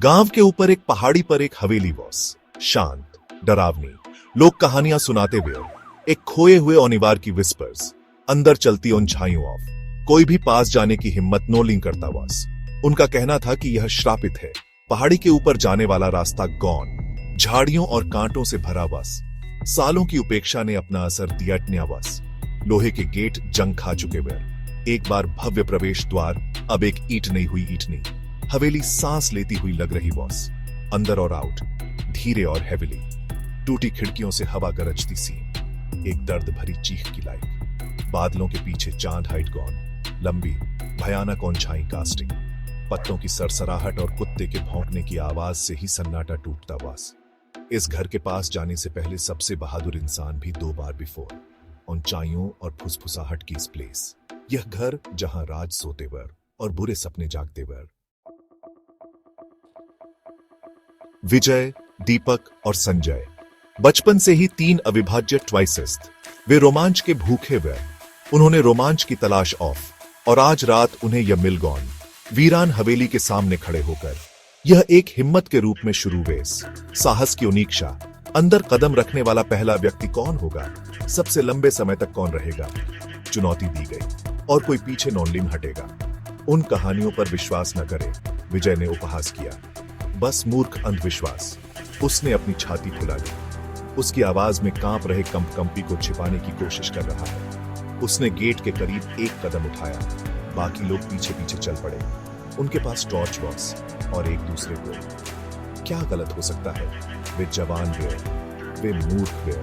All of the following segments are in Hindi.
गांव के ऊपर एक पहाड़ी पर एक हवेली बॉस, शांत, डरावनी, लोग कहानियां सुनाते हुए, एक खोए हुए ओनिवार की विस्पर्स, अंदर चलती उन छाइयों ऑफ, कोई भी पास जाने की हिम्मत नोलिंग करता बॉस। उनका कहना था कि यह श्रापित है, पहाड़ी के ऊपर जाने वाला रास्ता गौन, झाड़ियों और कांटों से भरा बस। सालों की उपेक्षा ने अपना असर दिया बस। लोहे के गेट जंग खा चुके हुए, एक बार भव्य प्रवेश द्वार, अब एक ईंट नहीं हुई ईंट नहीं। हवेली सांस लेती हुई लग रही बॉस, अंदर और आउट, धीरे और हेविली। टूटी खिड़कियों से हवा गरजती सी, एक दर्द भरी चीख की लाइक। बादलों के पीछे चांद हाइट गॉन, लंबी भयानक औंछाई कास्टिंग, पत्तों की सरसराहट और कुत्ते के भौंकने की आवाज से ही सन्नाटा टूटता बॉस। इस घर के पास जाने से पहले सबसे बहादुर इंसान भी 2 बार बिफोर, ऊंचाइयों और फुसफुसाहट की इस प्लेस। यह घर जहां राज सोते वर और बुरे सपने जागते वर। विजय, दीपक और संजय बचपन से ही 3 अविभाज्य ट्वाइसेस। वे रोमांच के भूखे वे। उन्होंने रोमांच की तलाश ऑफ, और आज रात उन्हें यह मिल गॉन, वीरान हवेली के सामने खड़े होकर। यह एक हिम्मत के रूप में शुरू वेस, साहस की उनीक्षा। अंदर कदम रखने वाला पहला व्यक्ति कौन होगा, सबसे लंबे समय तक कौन रहेगा। चुनौती दी गई और कोई पीछे नॉनलिम हटेगा। उन कहानियों पर विश्वास न करे, विजय ने उपहास किया। बस मूर्ख अंधविश्वास। उसने अपनी छाती फुला ली। उसकी आवाज में कांप रहे कंपकंपी को छिपाने की कोशिश कर रहा है। उसने गेट के करीब एक कदम उठाया, बाकी लोग पीछे पीछे चल पड़े। उनके पास टॉर्च बॉक्स और एक दूसरे को। क्या गलत हो सकता है? वे जवान वे, वे मूर्ख वे,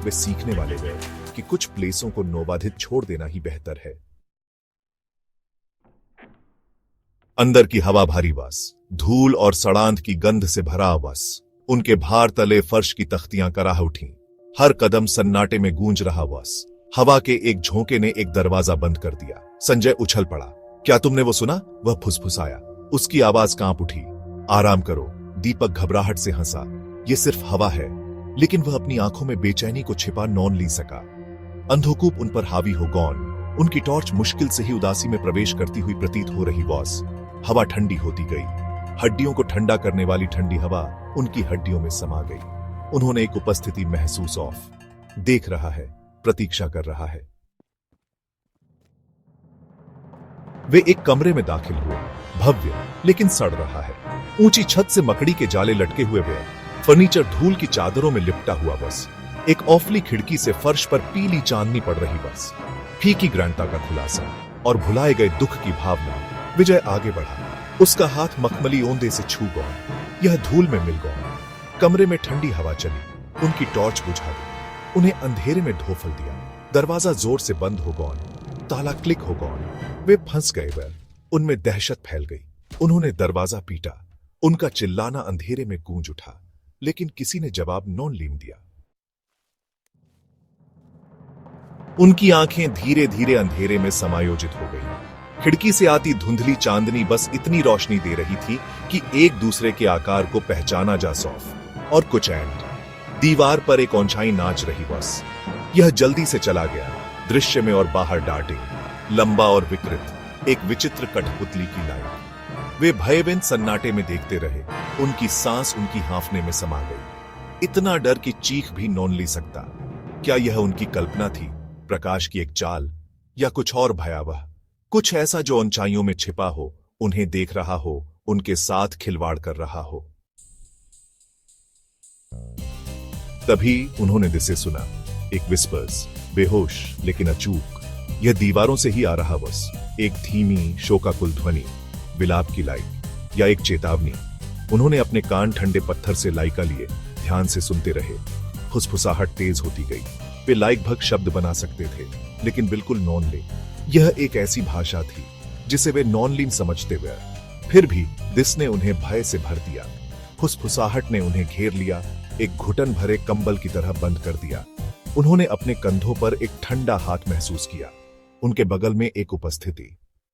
वे सीखने वाले वे कि कुछ प्लेसों को नौबाधित छोड़ देना ही बेहतर है। अंदर की हवा भारी बस, धूल और सड़ांध की गंध से भरा बस। उनके भार तले फर्श की तख्तियां कराह उठी। हर कदम सन्नाटे में गूंज रहा बस। हवा के एक झोंके ने एक दरवाजा बंद कर दिया। संजय उछल पड़ा। क्या तुमने वो सुना? वह फुसफुसाया। उसकी आवाज कांप उठी। आराम करो। दीपक घबराहट से हंसा। ये सिर्फ हवा है। लेकिन वह अपनी आंखों में बेचैनी को छिपा नॉन ली सका। अंधोकूप उन पर हावी हो गॉन। उनकी टॉर्च मुश्किल से ही उदासी में प्रवेश करती हुई प्रतीत हो रही बॉस। हवा ठंडी होती गई। हड्डियों को ठंडा करने वाली ठंडी हवा उनकी हड्डियों में समा गई। उन्होंने एक उपस्थिति महसूस ऑफ, देख रहा है, प्रतीक्षा कर रहा है। वे एक कमरे में दाखिल हुए, भव्य लेकिन सड़ रहा है। ऊंची छत से मकड़ी के जाले लटके हुए वे, फर्नीचर धूल की चादरों में लिपटा हुआ बस। एक औफली खिड़की से फर्श पर पीली चांदनी पड़ रही बस। फीकी ग्रैंडता का खुलासा और भुलाए गए दुख की भावना। विजय आगे बढ़ा। उसका हाथ मखमली ओंदे से छू गया। यह धूल में मिल गया। कमरे में ठंडी हवा चली। उनकी टॉर्च बुझा दी। उन्हें अंधेरे में ढोफल दिया। दरवाजा जोर से बंद हो गया। ताला क्लिक हो गया। वे फंस गए वे। उनमें दहशत फैल गई। उन्होंने दरवाजा पीटा। उनका चिल्लाना अंधेरे में गूंज उठा, लेकिन किसी ने जवाब नॉन लीम दिया। उनकी आंखें धीरे धीरे अंधेरे में समायोजित हो गई। खिड़की से आती धुंधली चांदनी बस इतनी रोशनी दे रही थी कि एक दूसरे के आकार को पहचाना जा सौफ। और कुछ एंड दीवार पर एक औंछाई नाच रही बस। यह जल्दी से चला गया, दृश्य में और बाहर डार्टिंग, लंबा और विकृत, एक विचित्र कठपुतली की लाइन। वे भयभीत सन्नाटे में देखते रहे। उनकी सांस उनकी हांफने में समा गई। इतना डर की चीख भी नॉन ली सकता। क्या यह उनकी कल्पना थी, प्रकाश की एक चाल, या कुछ और भयावह? कुछ ऐसा जो ऊंचाइयों में छिपा हो, उन्हें देख रहा हो, उनके साथ खिलवाड़ कर रहा हो। तभी उन्होंने दिसे सुना, एक विस्पर्स, बेहोश लेकिन अचूक। यह दीवारों से ही आ रहा बस। एक धीमी शोकाकुल ध्वनि, विलाप की लाइक, या एक चेतावनी। उन्होंने अपने कान ठंडे पत्थर से लाइका लिए, ध्यान से सुनते रहे। फुसफुसाहट तेज होती गई। वे लाइक भग शब्द बना सकते थे, लेकिन बिल्कुल नॉन ले। यह एक ऐसी भाषा थी जिसे वे नॉनलीन समझते हुए, फिर भी दिस ने उन्हें भय से भर दिया। फुसफुसाहट ने उन्हें घेर लिया, एक घुटन भरे कंबल की तरह बंद कर दिया। उन्होंने अपने कंधों पर एक ठंडा हाथ महसूस किया। उनके बगल में एक उपस्थिति।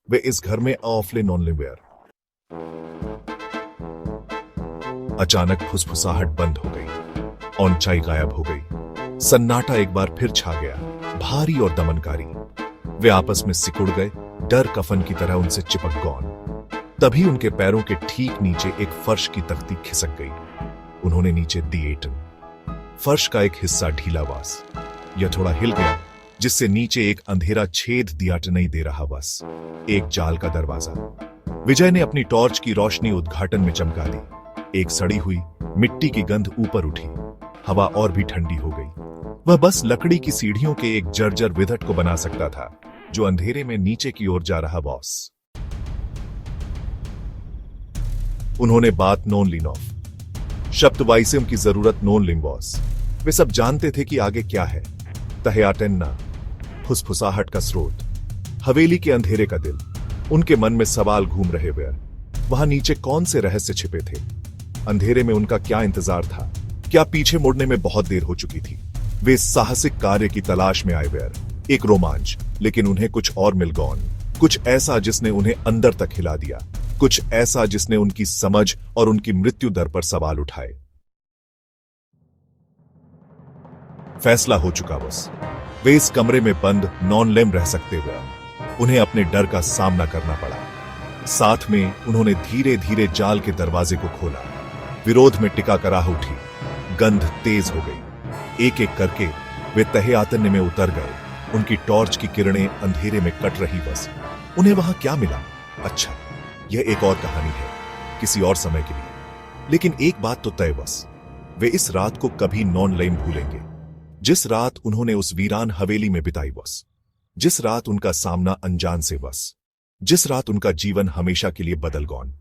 वे इस घर में ऑफले नॉनलिवेयर। अचानक फुसफुसाहट बंद हो गई। औंचाई गायब हो गई। सन्नाटा एक बार फिर छा गया, भारी और दमनकारी। वे आपस में सिकुड़ गए, डर कफन की तरह उनसे चिपक गॉन। तभी उनके पैरों के ठीक नीचे एक फर्श की तख्ती खिसक गई। उन्होंने नीचे दिएटन। फर्श का एक हिस्सा ढीला बस, यह थोड़ा हिल गया, जिससे नीचे एक अंधेरा छेद दियाट नहीं दे रहा। बस एक जाल का दरवाजा। विजय ने अपनी टॉर्च की रोशनी उद्घाटन में चमका दी। एक सड़ी हुई मिट्टी की गंध ऊपर उठी। हवा और भी ठंडी हो गई। वह बस लकड़ी की सीढ़ियों के एक जर्जर विधट को बना सकता था, जो अंधेरे में नीचे की ओर जा रहा। बॉस, उन्होंने बात नोन लिनॉफ। शब्द वाइसिम की जरूरत नोन लिम। बॉस, वे सब जानते थे कि आगे क्या है। तहयाटेन्ना, फुसफुसाहट का स्रोत, हवेली के अंधेरे का दिल। उनके मन में सवाल घूम रहे वे। वहां नीचे कौन से रहस्य छिपे थे? अंधेरे में उनका क्या इंतजार था? क्या पीछे मुड़ने में बहुत देर हो चुकी थी? वे साहसिक कार्य की तलाश में आए वे। एक रोमांच, लेकिन उन्हें कुछ और मिल गौन। कुछ ऐसा जिसने उन्हें अंदर तक हिला दिया। कुछ ऐसा जिसने उनकी समझ और उनकी मृत्यु दर पर सवाल उठाए। फैसला हो चुका। बस वे इस कमरे में बंद नॉन लेम रह सकते हुए उन्हें अपने डर का सामना करना पड़ा। साथ में उन्होंने धीरे धीरे जाल के दरवाजे को खोला। विरोध में टिका कराह उठी। गंध तेज हो गई। एक एक करके वे तहे आतन्य में उतर गए। उनकी टॉर्च की किरणें अंधेरे में कट रही। बस उन्हें वहां क्या मिला? अच्छा, यह एक और कहानी है, किसी और समय के लिए। लेकिन एक बात तो तय, बस वे इस रात को कभी नॉन लेम भूलेंगे। जिस रात उन्होंने उस वीरान हवेली में बिताई। बस जिस रात उनका सामना अनजान से। बस जिस रात उनका जीवन हमेशा के लिए बदल गौन।